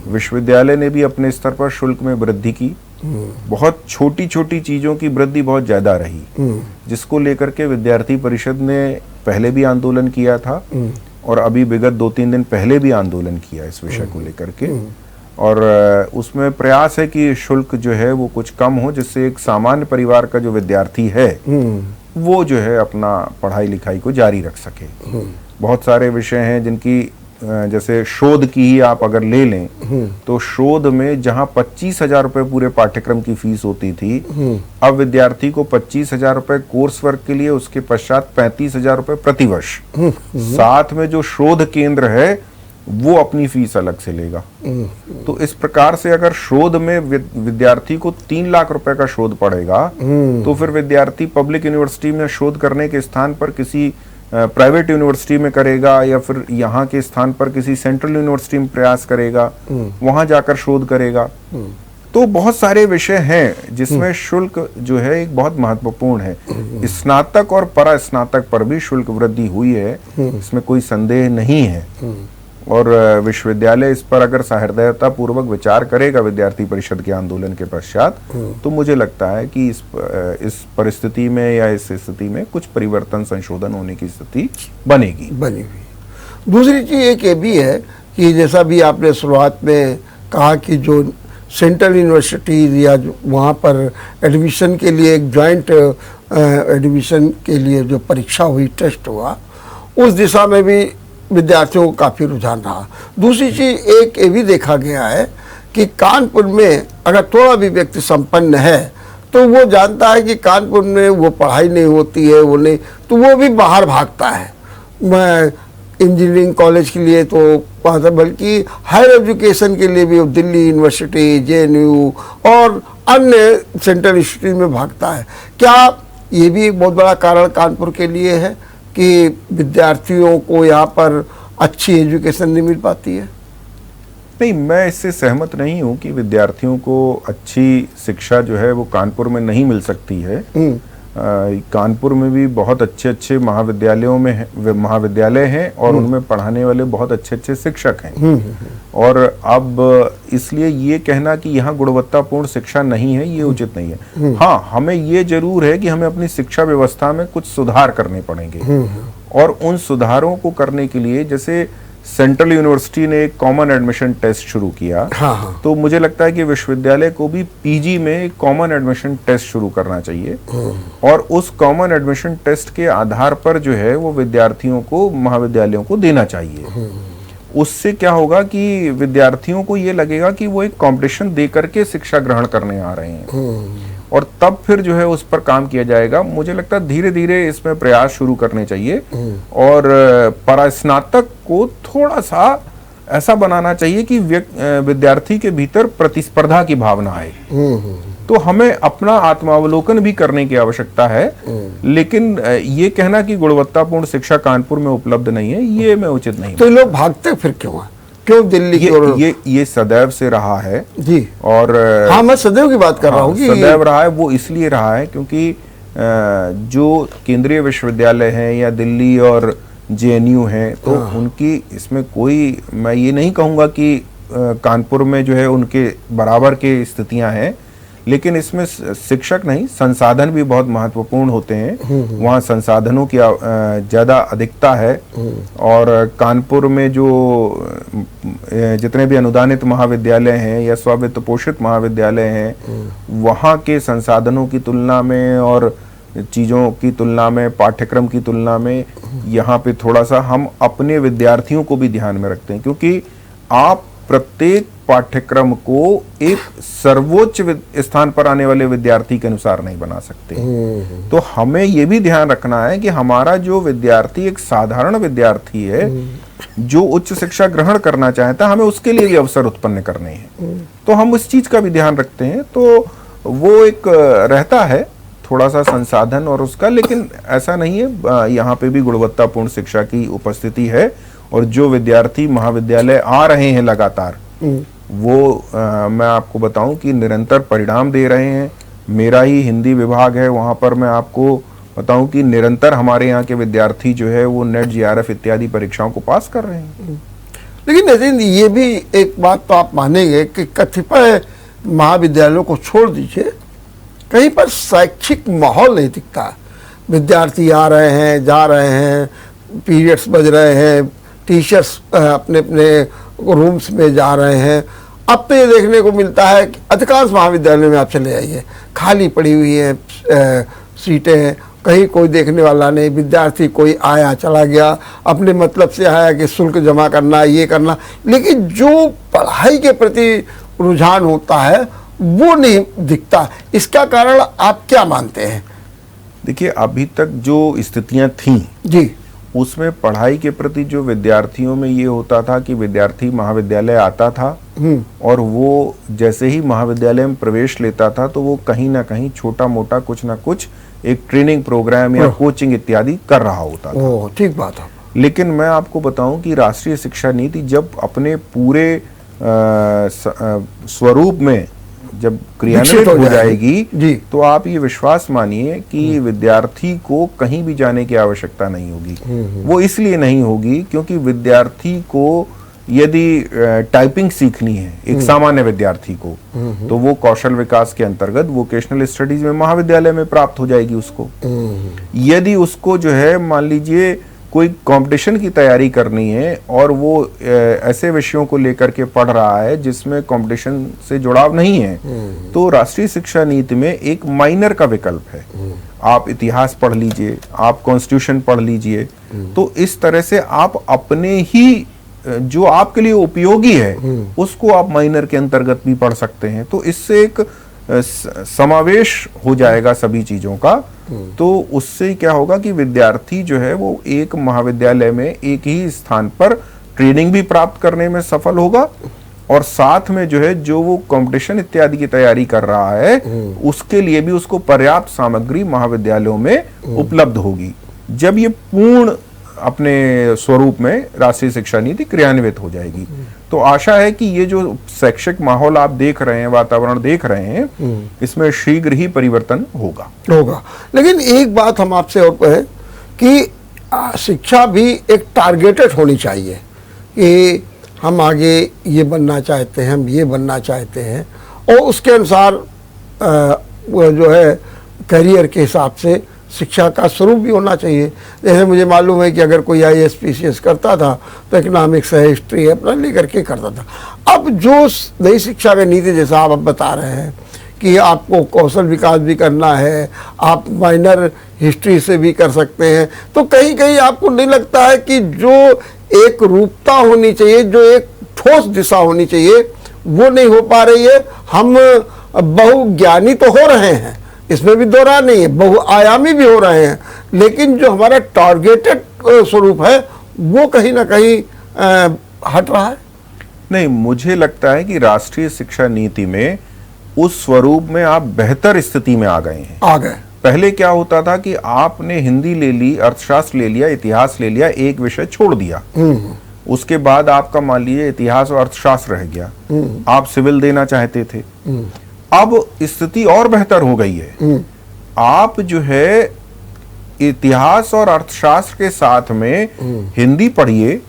विश्वविद्यालय ने भी अपने स्तर पर शुल्क में वृद्धि की, बहुत छोटी छोटी चीज़ों की वृद्धि बहुत ज़्यादा रही, जिसको लेकर के विद्यार्थी परिषद ने पहले भी आंदोलन किया था और अभी विगत 2-3 दिन पहले भी आंदोलन किया इस विषय को लेकर के। और उसमें प्रयास है कि शुल्क जो है वो कुछ कम हो, जिससे एक सामान्य परिवार का जो विद्यार्थी है वो जो है अपना पढ़ाई लिखाई को जारी रख सके। बहुत सारे विषय हैं जिनकी, जैसे शोध की ही आप अगर ले लें तो शोध में जहां 25,000 रुपये पूरे पाठ्यक्रम की फीस होती थी, अब विद्यार्थी को 25,000 रुपये कोर्स वर्क के लिए, उसके पश्चात 35,000 रुपये प्रतिवर्ष, साथ में जो शोध केंद्र है वो अपनी फीस अलग से लेगा। तो इस प्रकार से अगर शोध में विद्यार्थी को 3 लाख रुपए का शोध पड़ेगा, तो फिर विद्यार्थी पब्लिक यूनिवर्सिटी में शोध करने के स्थान पर किसी प्राइवेट यूनिवर्सिटी में करेगा, या फिर यहाँ के स्थान पर किसी सेंट्रल यूनिवर्सिटी में प्रयास करेगा, वहां जाकर शोध करेगा। तो बहुत सारे विषय हैं जिसमें शुल्क जो है एक बहुत महत्वपूर्ण है। स्नातक और परास्नातक पर भी शुल्क वृद्धि हुई है, इसमें कोई संदेह नहीं है। और विश्वविद्यालय इस पर अगर सहृदयता पूर्वक विचार करेगा विद्यार्थी परिषद के आंदोलन के पश्चात, तो मुझे लगता है कि इस परिस्थिति में या इस स्थिति में कुछ परिवर्तन, संशोधन होने की स्थिति बनेगी। दूसरी चीज एक ये भी है कि जैसा भी आपने शुरुआत में कहा कि जो सेंट्रल यूनिवर्सिटीज या वहाँ पर एडमिशन के लिए एक जॉइंट एडमिशन के लिए जो परीक्षा हुई, टेस्ट हुआ, उस दिशा में भी विद्यार्थियों को काफ़ी रुझान रहा। दूसरी चीज़ एक ये भी देखा गया है कि कानपुर में अगर थोड़ा भी व्यक्ति संपन्न है तो वो जानता है कि कानपुर में वो पढ़ाई नहीं होती है, वो नहीं, तो वो भी बाहर भागता है। मैं इंजीनियरिंग कॉलेज के लिए तो वहाँ था, बल्कि हायर एजुकेशन के लिए भी दिल्ली यूनिवर्सिटी, JNU और अन्य सेंट्रल इंस्टीट्यूट में भागता है। क्या ये भी एक बहुत बड़ा कारण कानपुर के लिए है कि विद्यार्थियों को यहाँ पर अच्छी एजुकेशन नहीं मिल पाती है? नहीं, मैं इससे सहमत नहीं हूँ कि विद्यार्थियों को अच्छी शिक्षा जो है वो कानपुर में नहीं मिल सकती है। कानपुर में भी बहुत अच्छे अच्छे महाविद्यालय हैं और उनमें पढ़ाने वाले बहुत अच्छे अच्छे शिक्षक हैं। और अब इसलिए ये कहना कि यहाँ गुणवत्तापूर्ण शिक्षा नहीं है, ये उचित नहीं है। हाँ, हमें ये जरूर है कि हमें अपनी शिक्षा व्यवस्था में कुछ सुधार करने पड़ेंगे, और उन सुधारों को करने के लिए जैसे सेंट्रल यूनिवर्सिटी ने एक कॉमन एडमिशन टेस्ट शुरू किया। तो मुझे लगता है कि विश्वविद्यालय को भी PG में एक कॉमन एडमिशन टेस्ट शुरू करना चाहिए, और उस कॉमन एडमिशन टेस्ट के आधार पर जो है वो विद्यार्थियों को, महाविद्यालयों को देना चाहिए। उससे क्या होगा कि विद्यार्थियों को ये लगेगा कि वो एक कंपटीशन दे करके शिक्षा ग्रहण करने आ रहे हैं, और तब फिर जो है उस पर काम किया जाएगा। मुझे लगता है धीरे धीरे इसमें प्रयास शुरू करने चाहिए, और परास्नातक को थोड़ा सा ऐसा बनाना चाहिए कि विद्यार्थी के भीतर प्रतिस्पर्धा की भावना आए। तो हमें अपना आत्मावलोकन भी करने की आवश्यकता है, लेकिन ये कहना कि गुणवत्तापूर्ण शिक्षा कानपुर में उपलब्ध नहीं है, ये मैं उचित नहीं। तो लोग भागते फिर क्यों हैं? क्यों दिल्ली की? ये सदैव से रहा है जी। और हाँ, मैं सदैव की बात कर रहा हूँ कि सदैव रहा है। वो इसलिए रहा है क्योंकि जो केंद्रीय विश्वविद्यालय हैं या दिल्ली और JNU हैं, तो उनकी इसमें कोई, मैं ये नहीं कहूँगा कि कानपुर में जो है उनके बराबर के स्थितियां हैं, लेकिन इसमें शिक्षक नहीं, संसाधन भी बहुत महत्वपूर्ण होते हैं। वहाँ संसाधनों की ज़्यादा अधिकता है। और कानपुर में जो जितने भी अनुदानित महाविद्यालय हैं या स्वावित्त पोषित महाविद्यालय हैं, वहाँ के संसाधनों की तुलना में और चीज़ों की तुलना में, पाठ्यक्रम की तुलना में यहाँ पे थोड़ा सा हम अपने विद्यार्थियों को भी ध्यान में रखते हैं, क्योंकि आप प्रत्येक पाठ्यक्रम को एक सर्वोच्च स्थान पर आने वाले विद्यार्थी के अनुसार नहीं बना सकते। तो हमें ये भी ध्यान रखना है कि हमारा जो विद्यार्थी एक साधारण विद्यार्थी है जो उच्च शिक्षा ग्रहण करना चाहता है, हमें उसके लिए भी अवसर उत्पन्न करने हैं। तो हम उस चीज का भी ध्यान रखते हैं। तो वो एक रहता है थोड़ा सा संसाधन और उसका, लेकिन ऐसा नहीं है, यहाँ पे भी गुणवत्तापूर्ण शिक्षा की उपस्थिति है। और जो विद्यार्थी महाविद्यालय आ रहे हैं लगातार, वो मैं आपको बताऊं कि निरंतर परिणाम दे रहे हैं। मेरा ही हिंदी विभाग है, वहाँ पर मैं आपको बताऊं कि निरंतर हमारे यहाँ के विद्यार्थी जो है वो नेट, जीआरएफ इत्यादि परीक्षाओं को पास कर रहे हैं। लेकिन नितिन, ये भी एक बात तो आप मानेंगे कि कतिपय महाविद्यालयों को छोड़ दीजिए, कहीं पर शैक्षिक माहौल नहीं दिखता। विद्यार्थी आ रहे हैं, जा रहे हैं, पीरियड्स बज रहे हैं, टीचर्स अपने अपने रूम्स में जा रहे हैं। अब तो ये देखने को मिलता है कि अधिकांश महाविद्यालयों में आप चले जाइए, खाली पड़ी हुई है सीटें हैं, कहीं कोई देखने वाला नहीं। विद्यार्थी कोई आया चला गया, अपने मतलब से आया कि शुल्क जमा करना, ये करना, लेकिन जो पढ़ाई के प्रति रुझान होता है वो नहीं दिखता। इसका कारण आप क्या मानते हैं? देखिए, अभी तक जो स्थितियां थीं जी, उसमें पढ़ाई के प्रति जो विद्यार्थियों में ये होता था कि विद्यार्थी महाविद्यालय आता था और वो जैसे ही महाविद्यालय में प्रवेश लेता था तो वो कहीं ना कहीं छोटा मोटा कुछ ना कुछ एक ट्रेनिंग प्रोग्राम या कोचिंग इत्यादि कर रहा होता था। ठीक बात है। लेकिन मैं आपको बताऊं कि राष्ट्रीय शिक्षा नीति जब अपने पूरे स्वरूप में जब क्रियान्वित हो जाएगी तो आप ये विश्वास मानिए कि विद्यार्थी को कहीं भी जाने की आवश्यकता नहीं होगी। वो इसलिए नहीं होगी क्योंकि विद्यार्थी को यदि टाइपिंग सीखनी है, एक सामान्य विद्यार्थी को, तो वो कौशल विकास के अंतर्गत वोकेशनल स्टडीज में महाविद्यालय में प्राप्त हो जाएगी उसको। यदि उसको जो है मान लीजिए कोई कंपटीशन की तैयारी करनी है और वो ऐसे विषयों को लेकर के पढ़ रहा है जिसमें कंपटीशन से जुड़ाव नहीं है, तो राष्ट्रीय शिक्षा नीति में एक माइनर का विकल्प है। आप इतिहास पढ़ लीजिए, आप कॉन्स्टिट्यूशन पढ़ लीजिए। तो इस तरह से आप अपने ही जो आपके लिए उपयोगी है उसको आप माइनर के अंतर्गत भी पढ़ सकते हैं। तो इससे एक समावेश हो जाएगा सभी चीजों का। तो उससे क्या होगा कि विद्यार्थी जो है वो एक महाविद्यालय में एक ही स्थान पर ट्रेनिंग भी प्राप्त करने में सफल होगा और साथ में जो है जो वो कंपटीशन इत्यादि की तैयारी कर रहा है उसके लिए भी उसको पर्याप्त सामग्री महाविद्यालयों में उपलब्ध होगी। जब ये पूर्ण अपने स्वरूप में राष्ट्रीय शिक्षा नीति क्रियान्वित हो जाएगी तो आशा है कि ये जो शैक्षिक माहौल आप देख रहे हैं, वातावरण देख रहे हैं, इसमें शीघ्र ही परिवर्तन होगा। लेकिन एक बात हम आपसे और कहें कि शिक्षा भी एक टारगेटेड होनी चाहिए कि हम आगे ये बनना चाहते हैं, हम ये बनना चाहते हैं और उसके अनुसार जो है करियर के हिसाब से शिक्षा का स्वरूप भी होना चाहिए। जैसे मुझे मालूम है कि अगर कोई IAS PCS करता था तो इकोनॉमिक्स है, हिस्ट्री है, अपना लेकर के करता था। अब जो नई शिक्षा की नीति जैसा आप बता रहे हैं कि आपको कौशल विकास भी करना है, आप माइनर हिस्ट्री से भी कर सकते हैं, तो कहीं कहीं आपको नहीं लगता है कि जो एक रूपता होनी चाहिए, जो एक ठोस दिशा होनी चाहिए, वो नहीं हो पा रही है? हम बहुज्ञानी तो हो रहे हैं, इसमें भी दो राय नहीं है, बहुआयामी भी हो रहे हैं, लेकिन जो हमारा टारगेटेड स्वरूप है वो कहीं ना कहीं हट रहा है। नहीं, मुझे लगता है कि राष्ट्रीय शिक्षा नीति में उस स्वरूप में आप बेहतर स्थिति में आ गए हैं। आ गए। पहले क्या होता था कि आपने हिंदी ले ली, अर्थशास्त्र ले लिया, इतिहास ले लिया, एक विषय छोड़ दिया, उसके बाद आपका मान लीजिए इतिहास और अर्थशास्त्र रह गया, आप सिविल देना चाहते थे। अब स्थिति और बेहतर हो गई है। आप जो है इतिहास और अर्थशास्त्र के साथ में हिंदी पढ़िए,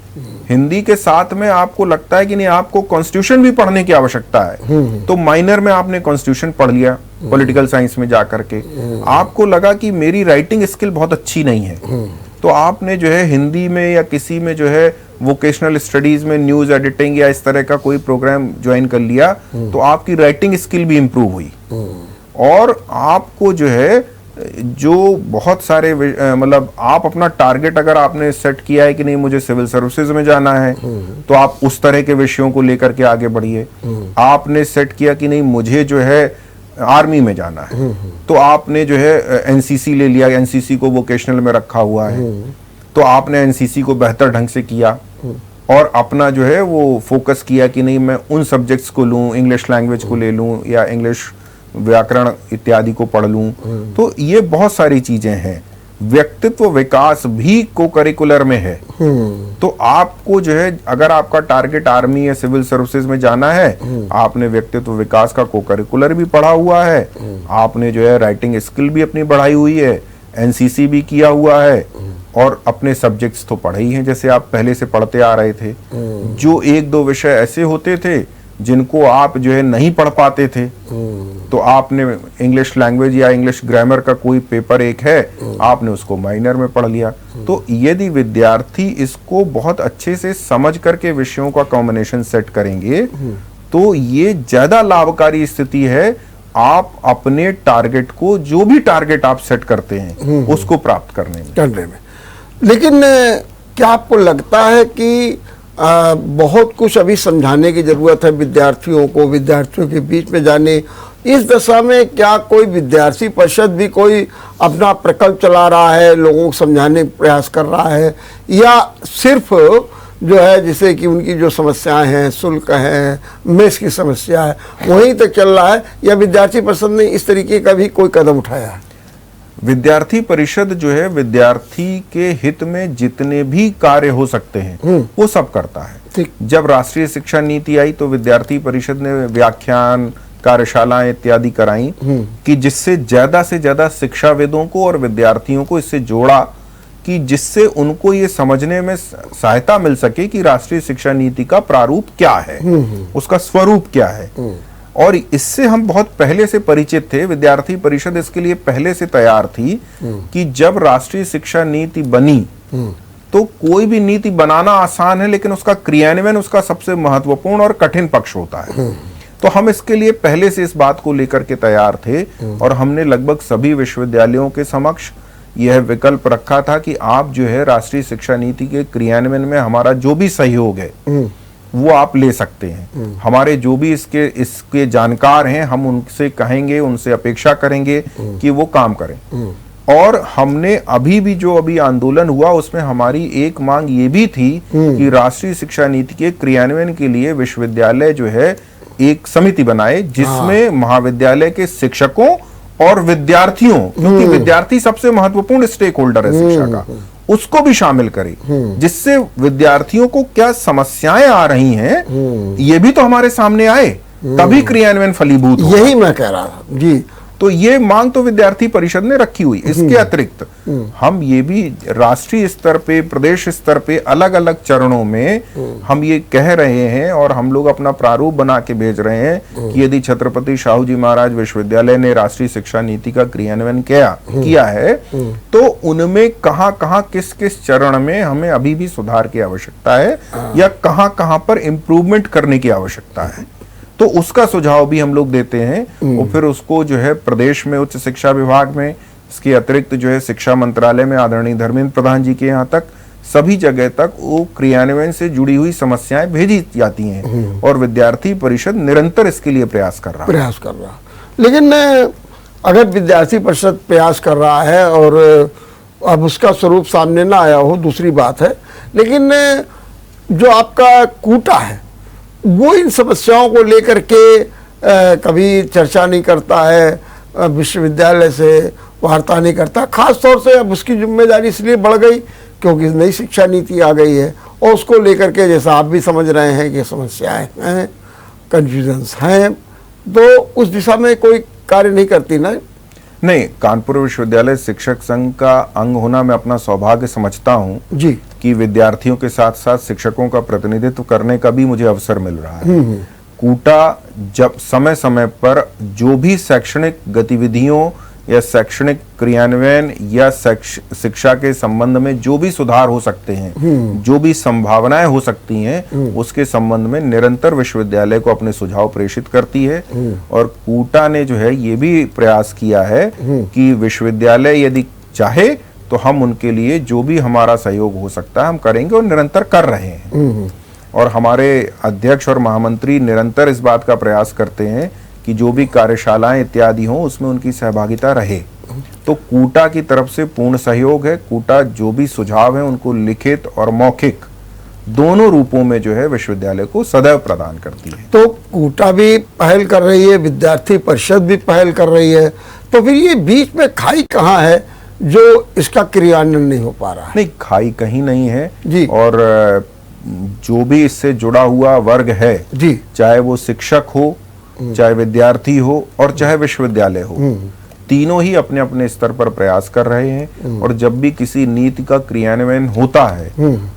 हिंदी के साथ में आपको लगता है कि नहीं आपको कॉन्स्टिट्यूशन भी पढ़ने की आवश्यकता है, तो माइनर में आपने कॉन्स्टिट्यूशन पढ़ लिया, पॉलिटिकल साइंस में जाकर के आपको लगा कि मेरी राइटिंग स्किल बहुत अच्छी नहीं है, तो आपने जो है हिंदी में या किसी में जो है वोकेशनल स्टडीज में न्यूज एडिटिंग या इस तरह का कोई प्रोग्राम ज्वाइन कर लिया, तो आपकी राइटिंग स्किल भी इंप्रूव हुई। और आपको जो है जो बहुत सारे मतलब आप अपना टारगेट अगर आपने सेट किया है कि नहीं मुझे सिविल सर्विसेज में जाना है, तो आप उस तरह के विषयों को लेकर के आगे बढ़िए। आपने सेट किया कि नहीं मुझे जो है आर्मी में जाना है, तो आपने जो है एनसीसी ले लिया, एनसीसी को वोकेशनल में रखा हुआ है, तो आपने एनसीसी को बेहतर ढंग से किया और अपना जो है वो फोकस किया कि नहीं मैं उन सब्जेक्ट्स को लूं, इंग्लिश लैंग्वेज को ले लूं या इंग्लिश व्याकरण इत्यादि को पढ़ लूं। तो ये बहुत सारी चीजें हैं। व्यक्तित्व विकास भी को करिकुलर में है। तो आपको जो है अगर आपका टारगेट आर्मी या सिविल सर्विसेज में जाना है, आपने व्यक्तित्व विकास का को करिकुलर भी पढ़ा हुआ है, आपने जो है राइटिंग स्किल भी अपनी बढ़ाई हुई है, एनसीसी भी किया हुआ है और अपने सब्जेक्ट्स तो पढ़े ही हैं जैसे आप पहले से पढ़ते आ रहे थे। जो एक दो विषय ऐसे होते थे जिनको आप जो है नहीं पढ़ पाते थे, तो आपने इंग्लिश लैंग्वेज या इंग्लिश ग्रामर का कोई पेपर एक है, आपने उसको माइनर में पढ़ लिया। तो यदि विद्यार्थी इसको बहुत अच्छे से समझ करके विषयों का कॉम्बिनेशन सेट करेंगे, तो ये ज्यादा लाभकारी स्थिति है आप अपने टारगेट को, जो भी टारगेट आप सेट करते हैं उसको प्राप्त करने में। लेकिन क्या आपको लगता है कि बहुत कुछ अभी समझाने की जरूरत है विद्यार्थियों को, विद्यार्थियों के बीच में जाने? इस दशा में क्या कोई विद्यार्थी परिषद भी कोई अपना प्रकल्प चला रहा है, लोगों को समझाने का प्रयास कर रहा है, या सिर्फ जो है जैसे कि उनकी जो समस्याएं हैं, शुल्क है, मेस की समस्या है, वहीं तक चल रहा है, या विद्यार्थी परिषद ने इस तरीके का भी कोई कदम उठाया है? विद्यार्थी परिषद जो है विद्यार्थी के हित में जितने भी कार्य हो सकते हैं वो सब करता है। जब राष्ट्रीय शिक्षा नीति आई तो विद्यार्थी परिषद ने व्याख्यान, कार्यशालाएं इत्यादि कराई कि जिससे से ज्यादा शिक्षाविदों को और विद्यार्थियों को इससे जोड़ा, कि जिससे उनको ये समझने में सहायता मिल सके कि राष्ट्रीय शिक्षा नीति का प्रारूप क्या है, उसका स्वरूप क्या है। और इससे हम बहुत पहले से परिचित थे। विद्यार्थी परिषद इसके लिए पहले से तैयार थी कि जब राष्ट्रीय शिक्षा नीति बनी तो कोई भी नीति बनाना आसान है, लेकिन उसका क्रियान्वयन उसका सबसे महत्वपूर्ण और कठिन पक्ष होता है। तो हम इसके लिए पहले से इस बात को लेकर के तैयार थे और हमने लगभग सभी विश्वविद्यालयों के समक्ष यह विकल्प रखा था कि आप जो है राष्ट्रीय शिक्षा नीति के क्रियान्वयन में हमारा जो भी सहयोग है वो आप ले सकते हैं। हमारे जो भी इसके जानकार हैं, हम उनसे कहेंगे, उनसे अपेक्षा करेंगे कि वो काम करें। और हमने अभी आंदोलन हुआ उसमें हमारी एक मांग ये भी थी कि राष्ट्रीय शिक्षा नीति के क्रियान्वयन के लिए विश्वविद्यालय जो है एक समिति बनाए, जिसमें महाविद्यालय के शिक्षकों और विद्यार्थियों, क्योंकि विद्यार्थी सबसे महत्वपूर्ण स्टेक होल्डर है शिक्षा का, उसको भी शामिल करे, जिससे विद्यार्थियों को क्या समस्याएं आ रही हैं ये भी तो हमारे सामने आए, तभी क्रियान्वयन फलीभूत होगा। यही मैं कह रहा था जी। तो ये मांग तो विद्यार्थी परिषद ने रखी हुई। इसके अतिरिक्त हम ये भी राष्ट्रीय स्तर पे, प्रदेश स्तर पे अलग अलग चरणों में हम ये कह रहे हैं और हम लोग अपना प्रारूप बना के भेज रहे हैं कि यदि छत्रपति शाहू जी महाराज विश्वविद्यालय ने राष्ट्रीय शिक्षा नीति का क्रियान्वयन किया है तो उनमें कहाँ कहाँ किस किस चरण में हमें अभी भी सुधार की आवश्यकता है या कहाँ कहाँ पर इम्प्रूवमेंट करने की आवश्यकता है, तो उसका सुझाव भी हम लोग देते हैं। और फिर उसको जो है प्रदेश में उच्च शिक्षा विभाग में, इसके अतिरिक्त जो है शिक्षा मंत्रालय में आदरणीय धर्मेंद्र प्रधान जी के यहाँ तक, सभी जगह तक वो क्रियान्वयन से जुड़ी हुई समस्याएं भेजी जाती हैं और विद्यार्थी परिषद निरंतर इसके लिए प्रयास कर रहा। लेकिन अगर विद्यार्थी परिषद प्रयास कर रहा है और अब उसका स्वरूप सामने ना आया हो दूसरी बात है, लेकिन जो आपका कूटा है वो इन समस्याओं को लेकर के कभी चर्चा नहीं करता है, विश्वविद्यालय से वार्ता नहीं करता। खास तौर से अब उसकी जिम्मेदारी इसलिए बढ़ गई क्योंकि नई शिक्षा नीति आ गई है और उसको लेकर के जैसा आप भी समझ रहे हैं कि समस्याएं हैं, कन्फ्यूजन्स हैं, तो उस दिशा में कोई कार्य नहीं करती ना। नहीं, कानपुर विश्वविद्यालय शिक्षक संघ का अंग होना मैं अपना सौभाग्य समझता हूँ जी, कि विद्यार्थियों के साथ साथ शिक्षकों का प्रतिनिधित्व करने का भी मुझे अवसर मिल रहा है। कूटा जब समय समय पर जो भी शैक्षणिक गतिविधियों या शैक्षणिक क्रियान्वयन या शिक्षा के संबंध में जो भी सुधार हो सकते हैं, जो भी संभावनाएं हो सकती हैं, उसके संबंध में निरंतर विश्वविद्यालय को अपने सुझाव प्रेषित करती है। और कूटा ने जो है ये भी प्रयास किया है कि विश्वविद्यालय यदि चाहे तो हम उनके लिए जो भी हमारा सहयोग हो सकता है हम करेंगे, और निरंतर कर रहे हैं। और हमारे अध्यक्ष और महामंत्री निरंतर इस बात का प्रयास करते हैं कि जो भी कार्यशालाएं इत्यादि हों उसमें उनकी सहभागिता रहे। तो कूटा की तरफ से पूर्ण सहयोग है। कूटा जो भी सुझाव है उनको लिखित और मौखिक दोनों रूपों में जो है विश्वविद्यालय को सदैव प्रदान करती है। तो कूटा भी पहल कर रही है, विद्यार्थी परिषद भी पहल कर रही है, तो फिर ये बीच में खाई कहाँ है जो इसका क्रियान्वयन नहीं हो पा रहा है? नहीं, खाई कहीं नहीं है जी। और जो भी इससे जुड़ा हुआ वर्ग है जी, चाहे वो शिक्षक हो, चाहे विद्यार्थी हो और चाहे विश्वविद्यालय हो, तीनों ही अपने अपने स्तर पर प्रयास कर रहे हैं। और जब भी किसी नीति का क्रियान्वयन होता है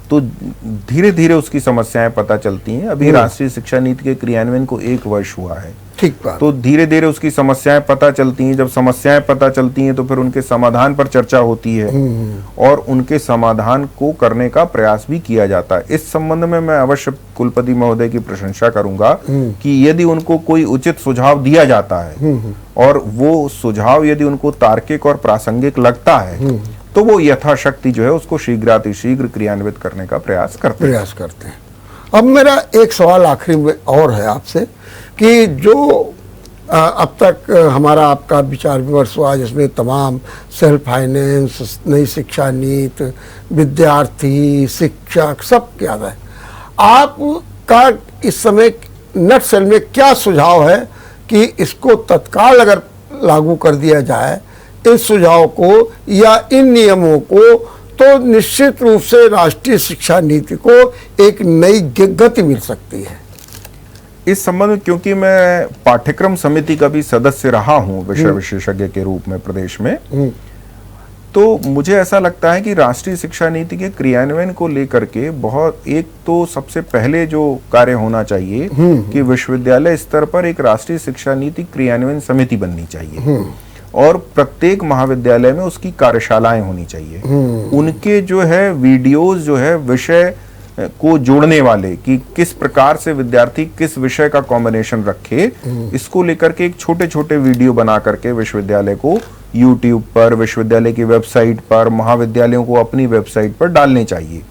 तो धीरे धीरे उसकी समस्याएं पता चलती हैं। अभी राष्ट्रीय शिक्षा नीति के क्रियान्वयन को 1 वर्ष हुआ है, ठीक बात। तो धीरे धीरे उसकी समस्याएं पता चलती हैं। जब समस्याएं पता चलती हैं तो फिर उनके समाधान पर चर्चा होती है और उनके समाधान को करने का प्रयास भी किया जाता है। इस संबंध में मैं अवश्य कुलपति महोदय की प्रशंसा करूंगा कि यदि उनको कोई उचित सुझाव दिया जाता है और वो सुझाव यदि उनको तार्किक और प्रासंगिक लगता है तो वो यथाशक्ति जो है उसको शीघ्रातिशीघ्र क्रियान्वित करने का प्रयास करते हैं। अब मेरा एक सवाल आखिरी में और है आपसे कि जो अब तक हमारा आपका विचार विमर्श हुआ जिसमें तमाम सेल्फ फाइनेंस, नई शिक्षा नीति, विद्यार्थी, शिक्षक सब क्या है, आपका इस समय नट सेल में क्या सुझाव है कि इसको तत्काल अगर लागू कर दिया जाए इस सुझाव को या इन नियमों को, तो निश्चित रूप से राष्ट्रीय शिक्षा नीति को एक नई गति मिल सकती है? इस संबंध में क्योंकि मैं पाठ्यक्रम समिति का भी सदस्य रहा हूं विषय विशेषज्ञ के रूप में प्रदेश में, तो मुझे ऐसा लगता है कि राष्ट्रीय शिक्षा नीति के क्रियान्वयन को लेकर के बहुत, एक तो सबसे पहले जो कार्य होना चाहिए कि विश्वविद्यालय स्तर पर एक राष्ट्रीय शिक्षा नीति क्रियान्वयन समिति बननी चाहिए और प्रत्येक महाविद्यालय में उसकी कार्यशालाएं होनी चाहिए। उनके जो है वीडियोस जो है विषय को जोड़ने वाले कि किस प्रकार से विद्यार्थी किस विषय का कॉम्बिनेशन रखे, इसको लेकर के एक छोटे छोटे वीडियो बना करके विश्वविद्यालय को YouTube पर, विश्वविद्यालय की वेबसाइट पर, महाविद्यालयों को अपनी वेबसाइट पर डालने चाहिए।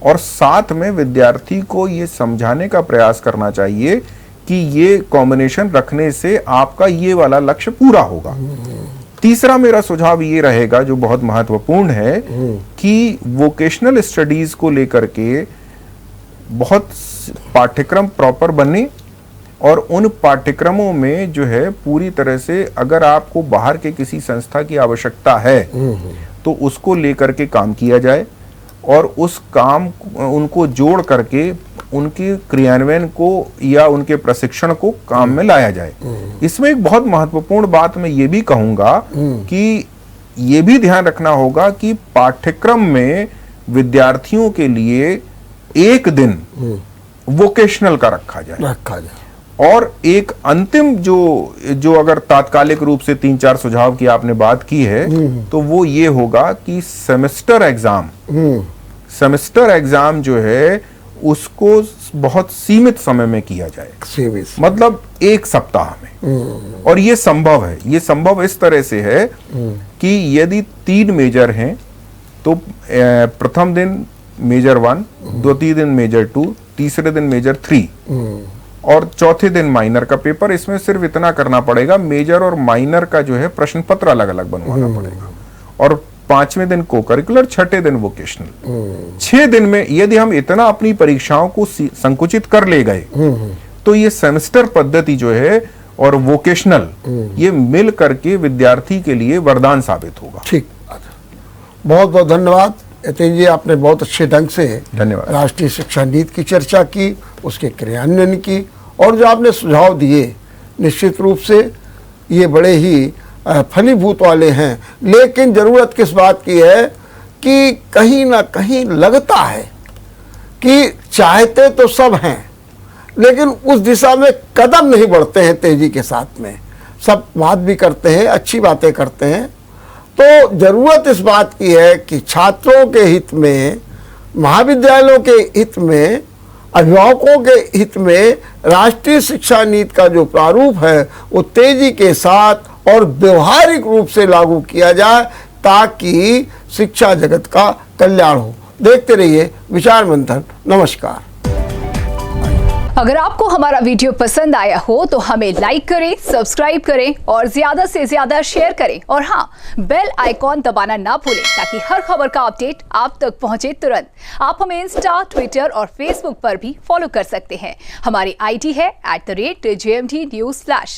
और साथ में विद्यार्थी को ये समझाने का प्रयास करना चाहिए कि ये कॉम्बिनेशन रखने से आपका ये वाला लक्ष्य पूरा होगा। तीसरा मेरा सुझाव ये रहेगा जो बहुत महत्वपूर्ण है कि वोकेशनल स्टडीज को लेकर के बहुत पाठ्यक्रम प्रॉपर बने और उन पाठ्यक्रमों में जो है पूरी तरह से अगर आपको बाहर के किसी संस्था की आवश्यकता है तो उसको लेकर के काम किया जाए और उस काम उनको जोड़ करके उनके क्रियान्वयन को या उनके प्रशिक्षण को काम में लाया जाए। इसमें एक बहुत महत्वपूर्ण बात मैं ये भी कहूंगा कि ये भी ध्यान रखना होगा कि पाठ्यक्रम में विद्यार्थियों के लिए एक दिन वोकेशनल का रखा जाए और एक अंतिम जो अगर तात्कालिक रूप से 3-4 सुझाव की आपने बात की है तो वो ये होगा कि सेमेस्टर एग्जाम जो है उसको बहुत सीमित समय में किया जाए, मतलब 1 सप्ताह में। और ये संभव है, ये संभव इस तरह से है कि यदि 3 मेजर हैं तो प्रथम दिन मेजर 1, द्वितीय दिन मेजर 2, तीसरे दिन मेजर 3 और चौथे दिन माइनर का पेपर। इसमें सिर्फ इतना करना पड़ेगा, मेजर और माइनर का जो है प्रश्न पत्र अलग अलग बनवाना पड़ेगा। और 5वें दिन को करिकुलर, 6ठे दिन वोकेशनल। 6 दिन में यदि हम इतना अपनी परीक्षाओं को संकुचित कर ले गए तो ये सेमेस्टर पद्धति जो है और वोकेशनल ये मिल करके विद्यार्थी के लिए वरदान साबित होगा। ठीक, बहुत बहुत धन्यवाद यतीन जी, आपने बहुत अच्छे ढंग से धन्यवाद राष्ट्रीय शिक्षा नीति की चर्चा की, उसके क्रियान्वयन की, और जो आपने सुझाव दिए निश्चित रूप से ये बड़े ही फलीभूत वाले हैं। लेकिन जरूरत किस बात की है कि कहीं ना कहीं लगता है कि चाहते तो सब हैं लेकिन उस दिशा में कदम नहीं बढ़ते हैं तेजी के साथ में। सब बात भी करते हैं, अच्छी बातें करते हैं। तो जरूरत इस बात की है कि छात्रों के हित में, महाविद्यालयों के हित में, अभिभावकों के हित में राष्ट्रीय शिक्षा नीति का जो प्रारूप है वो तेजी के साथ और व्यवहारिक रूप से लागू किया जाए ताकि शिक्षा जगत का कल्याण हो। देखते रहिए विचार मंथन। नमस्कार। अगर आपको हमारा वीडियो पसंद आया हो तो हमें लाइक करें, सब्सक्राइब करें और ज्यादा से ज्यादा शेयर करें। और हाँ, बेल आइकॉन दबाना ना भूलें ताकि हर खबर का अपडेट आप तक पहुंचे तुरंत। आप हमें इंस्टा, ट्विटर और फेसबुक पर भी फॉलो कर सकते हैं। हमारी आईडी है @JMT News Flash।